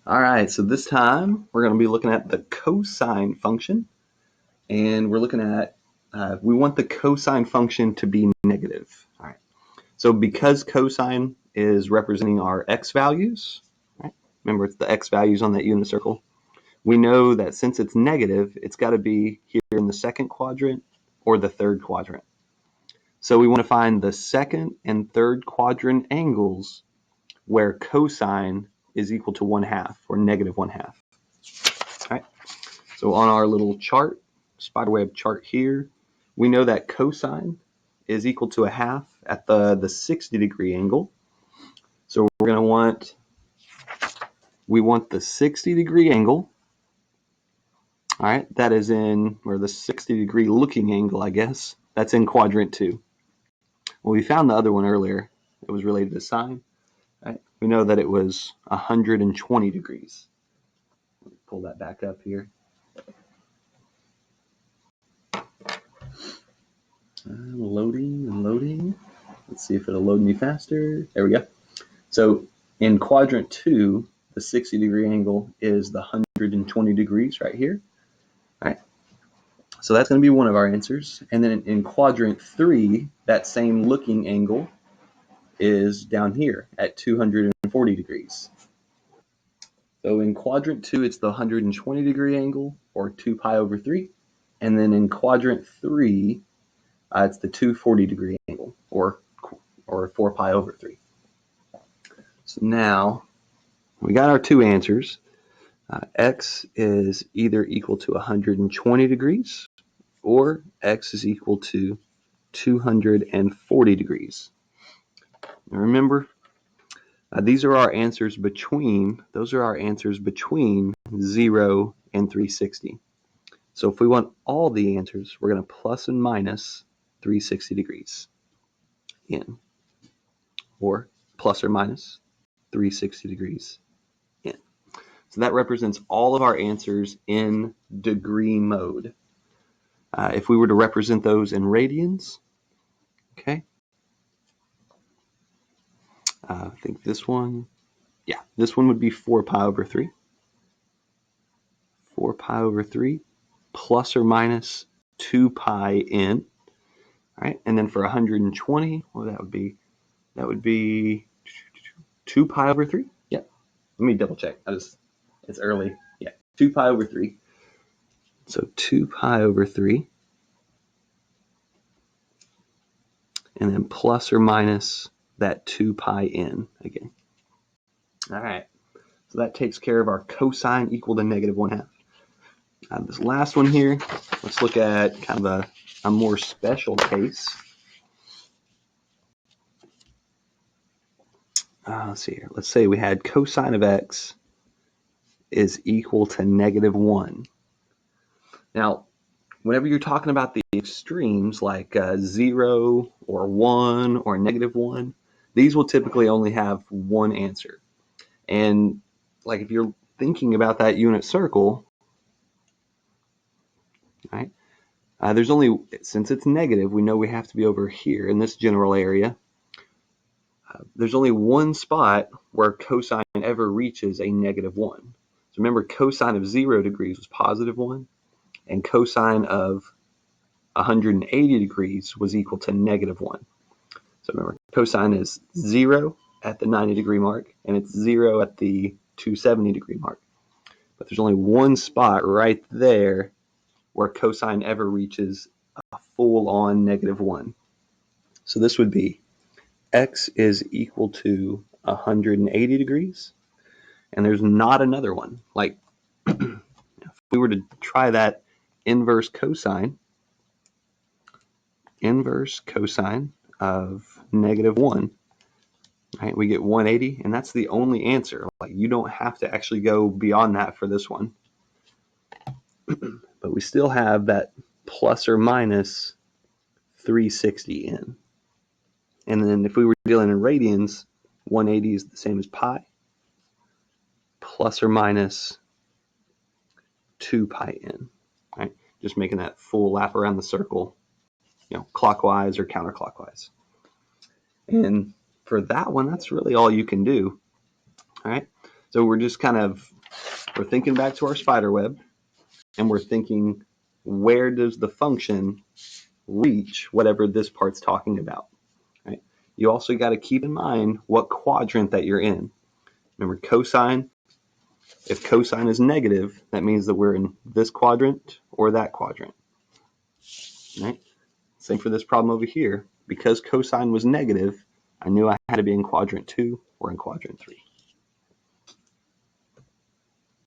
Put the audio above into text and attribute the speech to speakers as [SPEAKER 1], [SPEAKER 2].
[SPEAKER 1] All right, so this time we're going to be looking at the cosine function, and we're looking at, we want the cosine function to be negative. All right, so because cosine is representing our x values, right? Remember it's the x values on that unit circle, we know that since it's negative, it's got to be here in the second quadrant or the third quadrant. So we want to find the second and third quadrant angles where cosine is equal to 1/2 or negative 1/2. All right. So on our little chart, spiderweb chart here, we know that cosine is equal to 1/2 at the 60-degree angle. So we're going to want, we want the 60-degree angle. All right, that is in, or the 60-degree looking angle, I guess. That's in quadrant 2. Well, we found the other one earlier. It was related to sine. Right? We know that it was 120 degrees. Pull that back up here. Loading and loading. Let's see if it'll load any faster. There we go. So in quadrant 2, the 60-degree angle is the 120 degrees right here. All right. So that's going to be one of our answers. And then in quadrant 3, that same looking angle is down here at 240 degrees. So in quadrant 2, it's the 120-degree angle, or 2 pi over 3. And then in quadrant 3, it's the 240-degree angle, or 4 pi over 3. So now we got our two answers. X is either equal to 120 degrees or x is equal to 240 degrees. Now remember, those are our answers between 0 and 360. So if we want all the answers, we're going to plus and minus 360 degrees in, or plus or minus 360 degrees in. So that represents all of our answers in degree mode. If we were to represent those in radians, okay, I think this one would be 4 pi over 3. 4 pi over 3 plus or minus 2 pi n. All right, and then for 120, well, that would be 2 pi over 3. Yeah, let me double check. It's early. Yeah, 2 pi over 3. So 2 pi over 3. And then plus or minus that 2 pi n again. All right, so that takes care of our cosine equal to negative 1/2. This last one here, let's look at kind of a more special case. Let's see here. Let's say we had cosine of x is equal to negative 1. Now, whenever you're talking about the extremes like 0 or 1 or negative 1, these will typically only have one answer. And like if you're thinking about that unit circle, right? There's only, since it's negative, we know we have to be over here in this general area. There's only one spot where cosine ever reaches a negative 1. So remember, cosine of 0 degrees was positive 1, and cosine of 180 degrees was equal to negative 1. So remember, cosine is 0 at the 90-degree mark, and it's 0 at the 270-degree mark. But there's only one spot right there where cosine ever reaches a full-on negative 1. So this would be x is equal to 180 degrees, and there's not another one. Like, if we were to try that inverse cosine of negative 1, right, we get 180, and that's the only answer. Like, you don't have to actually go beyond that for this one. But we still have that plus or minus 360 in. And then if we were dealing in radians, 180 is the same as pi, plus or minus 2 pi n, right? Just making that full lap around the circle, clockwise or counterclockwise. And for that one, that's really all you can do, all right? So we're just kind of we're thinking back to our spider web, and we're thinking, where does the function reach whatever this part's talking about? Right? You also got to keep in mind what quadrant that you're in. Remember, cosine, if cosine is negative, that means that we're in this quadrant or that quadrant. Right? Same for this problem over here. Because cosine was negative, I knew I had to be in quadrant 2 or in quadrant 3.